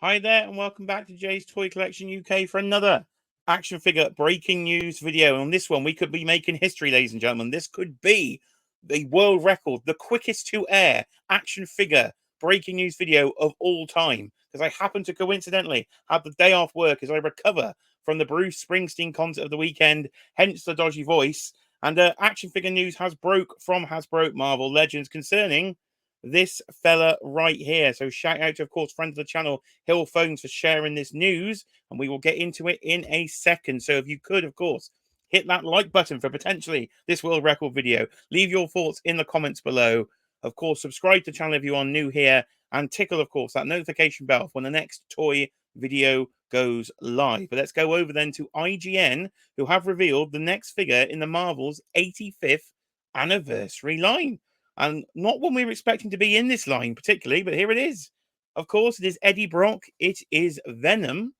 Hi there, and welcome back to Jay's Toy Collection UK for another action figure breaking news video. And on this one, we could be making history, ladies and gentlemen. This could be the world record, the quickest to air action figure breaking news video of all time. Because I happen to coincidentally have the day off work as I recover from the Bruce Springsteen concert of the weekend, hence the dodgy voice. And action figure news has broke from Hasbro Marvel Legends concerning this fella right here. So shout out to, of course, friends of the channel, Hill Phones, for sharing this news, and we will get into it in a second. So if you could, of course, hit that like button for potentially this world record video. Leave your thoughts in the comments below. Of course, subscribe to the channel if you are new here, and tickle, of course, that notification bell when the next toy video goes live. But let's go over then to IGN, who have revealed the next figure in the Marvel's 85th anniversary line. And not one we were expecting to be in this line particularly, but here it is. Of course, it is Eddie Brock. It is Venom.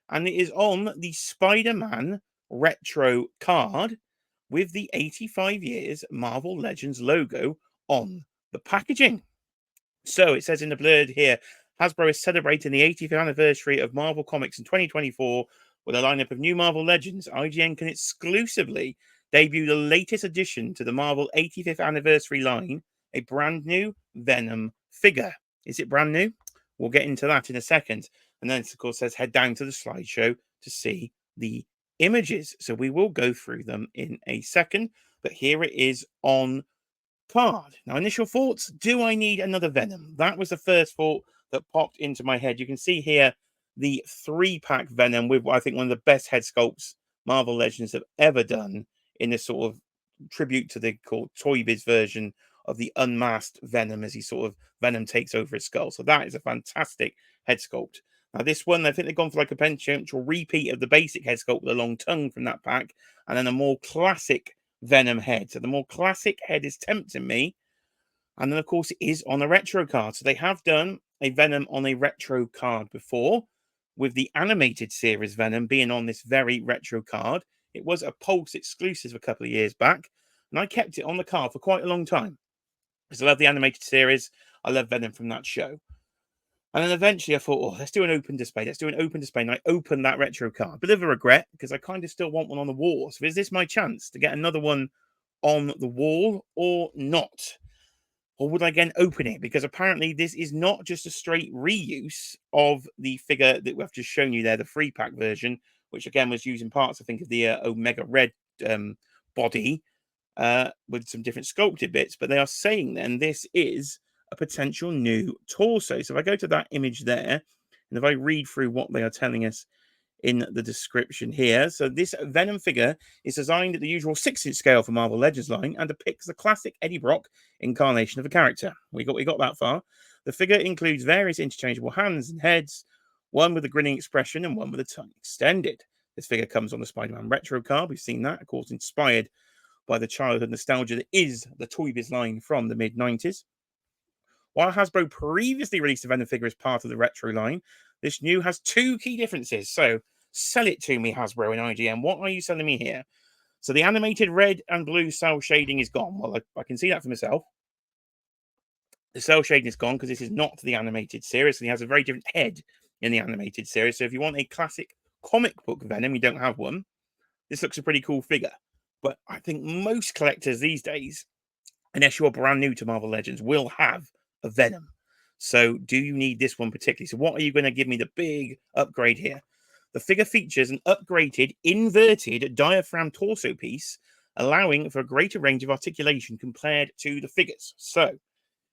And it is on the Spider-Man retro card with the 85 years Marvel Legends logo on the packaging. So it says in the blurb here, Hasbro is celebrating the 80th anniversary of Marvel Comics in 2024 with a lineup of new Marvel Legends. IGN can exclusively debut the latest addition to the Marvel 85th anniversary line, a brand new Venom figure. Is it brand new? We'll get into that in a second. And then, of course, says head down to the slideshow to see the images. So we will go through them in a second. But here it is on card. Now, initial thoughts, do I need another Venom? That was the first thought that popped into my head. You can see here the 3-pack Venom with, I think, one of the best head sculpts Marvel Legends have ever done in this sort of tribute to the Toy Biz version of the unmasked Venom as he sort of Venom takes over his skull. So that is a fantastic head sculpt. Now, this one, I think they've gone for like a potential repeat of the basic head sculpt with a long tongue from that pack, and then a more classic Venom head. So the more classic head is tempting me. And then, of course, it is on a retro card. So they have done a Venom on a retro card before, with the animated series Venom being on this very retro card. It was a Pulse exclusive a couple of years back, and I kept it on the card for quite a long time because I love the animated series. I love Venom from that show. And then eventually I thought, oh, let's do an open display. Let's do an open display. And I opened that retro card. Bit of a regret because I kind of still want one on the wall. So is this my chance to get another one on the wall or not? Or would I again open it? Because apparently this is not just a straight reuse of the figure that we've just shown you there, the 3-pack version, which again was using parts, I think, of the Omega Red body with some different sculpted bits. But they are saying then this is a potential new torso. So if I go to that image there, and if I read through what they are telling us in the description here. So this Venom figure is designed at the usual 6-inch scale for Marvel Legends line and depicts the classic Eddie Brock incarnation of a character. We got that far. The figure includes various interchangeable hands and heads, one with a grinning expression and one with a tongue extended. This figure comes on the Spider-Man retro card. We've seen that, of course, inspired by the childhood nostalgia that is the Toy Biz line from the mid-90s. While Hasbro previously released a Venom figure as part of the retro line, this new has 2 key differences. So sell it to me, Hasbro and IGN. What are you selling me here? So the animated red and blue cell shading is gone. Well, I can see that for myself. The cell shading is gone because this is not the animated series, and he has a very different head in the animated series. So if you want a classic comic book Venom, you don't have one. This looks a pretty cool figure. But I think most collectors these days, unless you're brand new to Marvel Legends, will have a Venom. So do you need this one particularly? So what are you going to give me the big upgrade here? The figure features an upgraded inverted diaphragm torso piece, allowing for a greater range of articulation compared to the figures. So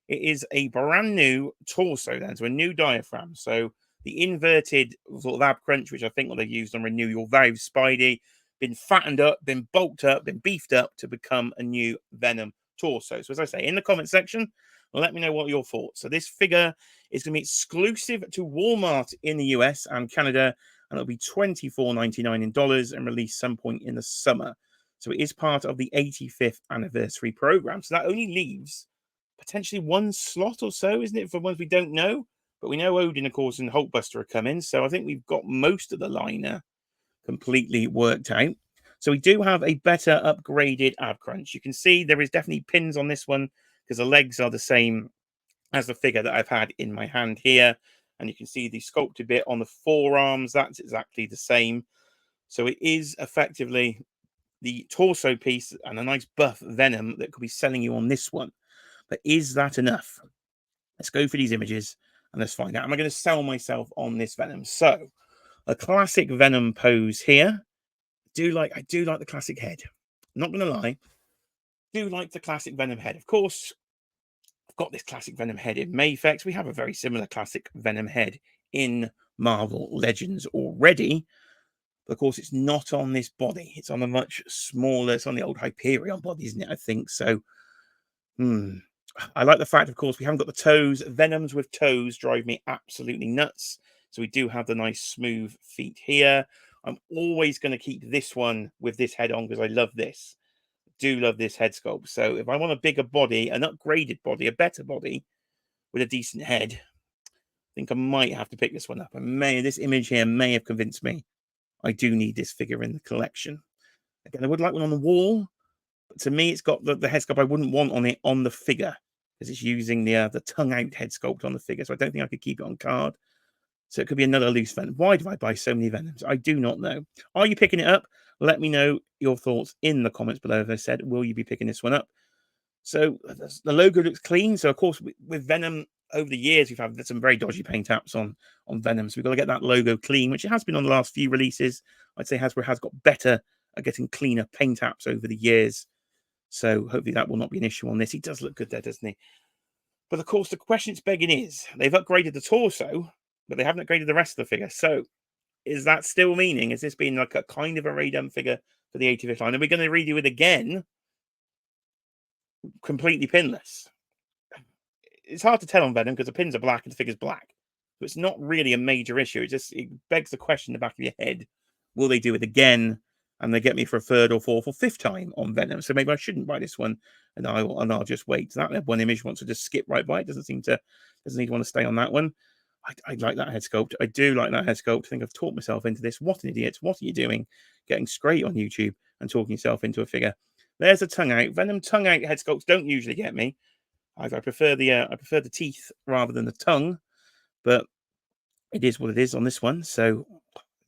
it is a brand new torso then, so a new diaphragm. So the inverted sort of ab crunch, which I think what they've used on Renew Your Vows Spidey, been fattened up, been bulked up, been beefed up to become a new Venom torso. So as I say, in the comment section, let me know what your thoughts. So this figure is going to be exclusive to Walmart in the US and Canada, and it'll be $24.99 in dollars and released some point in the summer. So it is part of the 85th anniversary program. So that only leaves potentially 1 slot or so, isn't it, for ones we don't know? But we know Odin, of course, and Hulkbuster are coming. So I think we've got most of the liner completely worked out. So we do have a better upgraded ab crunch. You can see there is definitely pins on this one because the legs are the same as the figure that I've had in my hand here. and you can see the sculpted bit on the forearms. That's exactly the same. So it is effectively the torso piece and a nice buff Venom that could be selling you on this one. But is that enough? Let's go for these images and let's find out. Am I going to sell myself on this Venom? So a classic Venom pose here. I do like the classic head. I'm not going to lie. Do like the classic Venom head. Of course, I've got this classic Venom head in Mayfex. We have a very similar classic Venom head in Marvel Legends already. But of course, it's not on this body. It's on a much smaller, it's on the old Hyperion body, isn't it? I think so. I like the fact, of course, we haven't got the toes. Venoms with toes drive me absolutely nuts. So we do have the nice smooth feet here. I'm always going to keep this one with this head on because I love this. Do love this head sculpt. So if I want a bigger body, an upgraded body, a better body with a decent head, I think I might have to pick this one up. This image here may have convinced me I do need this figure in the collection. Again, I would like one on the wall. But to me, it's got the head sculpt I wouldn't want on it on the figure because it's using the tongue out head sculpt on the figure. So I don't think I could keep it on card. So it could be another loose Venom. Why do I buy so many Venoms? I do not know. Are you picking it up? Let me know your thoughts in the comments below. As I said, will you be picking this one up? So the logo looks clean. So of course, with Venom over the years, we've had some very dodgy paint apps on Venom. So we've got to get that logo clean, which it has been on the last few releases. I'd say Hasbro has got better at getting cleaner paint apps over the years. So hopefully that will not be an issue on this. He does look good there, doesn't he? But of course, the question it's begging is, they've upgraded the torso, but they haven't upgraded the rest of the figure. So is that still meaning, is this being like a kind of a Radum figure for the 85th line? Are we going to redo it again? Completely pinless. It's hard to tell on Venom because the pins are black and the figure's black. So it's not really a major issue. It begs the question in the back of your head, will they do it again? And they get me for a third or fourth or fifth time on Venom. So maybe I shouldn't buy this one and I'll just wait. So that one image wants to just skip right by. It doesn't need to want to stay on that one. I like that head sculpt. I do like that head sculpt. I think I've taught myself into this. What an idiot. What are you doing? Getting straight on YouTube and talking yourself into a figure. There's a tongue out. Venom tongue out head sculpts don't usually get me. I prefer the teeth rather than the tongue, but it is what it is on this one. So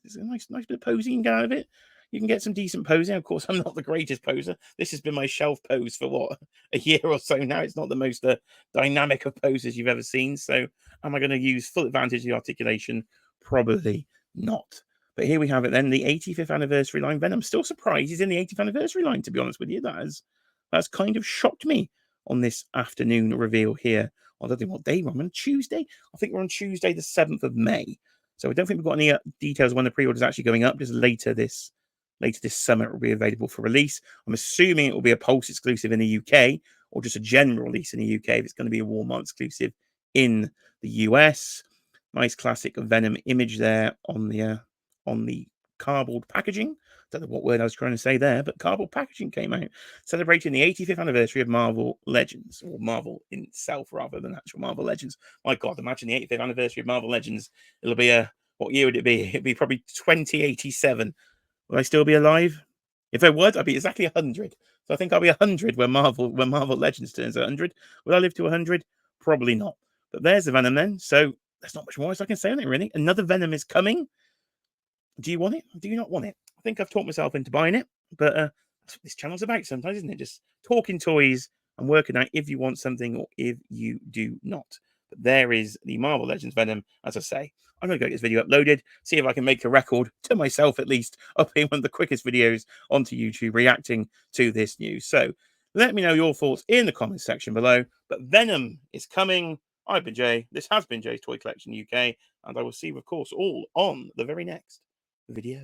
there's a nice bit of posing you can get out of it. You can get some decent posing. Of course, I'm not the greatest poser. This has been my shelf pose for what, a year or so now. It's not the most dynamic of poses you've ever seen. So am I going to use full advantage of the articulation? Probably not. But here we have it then, the 85th anniversary line Venom. I'm still surprised he's in the 80th anniversary line, to be honest with you. That's kind of shocked me on this afternoon reveal here. I don't think what day we're on Tuesday. I think we're on Tuesday, the 7th of May. So I don't think we've got any details when the pre-order is actually going up. Just later this summer, it will be available for release. I'm assuming it will be a Pulse exclusive in the UK or just a general release in the UK if it's going to be a Walmart exclusive in the US. Nice classic Venom image there on the cardboard packaging. Don't know what word I was trying to say there, but cardboard packaging came out celebrating the 85th anniversary of Marvel Legends, or Marvel in itself rather than actual Marvel Legends. My God, imagine the 85th anniversary of Marvel Legends. It'll be what year would it be? It'd be probably 2087. Will I still be alive? If I would, I'd be exactly 100. So I think I'll be 100 when Marvel Legends turns 100. Will I live to 100? Probably not. But there's the Venom then. So there's not much more else I can say on it, really. Another Venom is coming. Do you want it? Do you not want it? I think I've talked myself into buying it, but that's what this channel's about sometimes, isn't it? Just talking toys and working out if you want something or if you do not. But there is the Marvel Legends Venom. As I say, I'm going to get this video uploaded, see if I can make a record, to myself at least, of being one of the quickest videos onto YouTube reacting to this news. So let me know your thoughts in the comments section below. But Venom is coming. I've been Jay. This has been Jay's Toy Collection UK. And I will see you, of course, all on the very next video.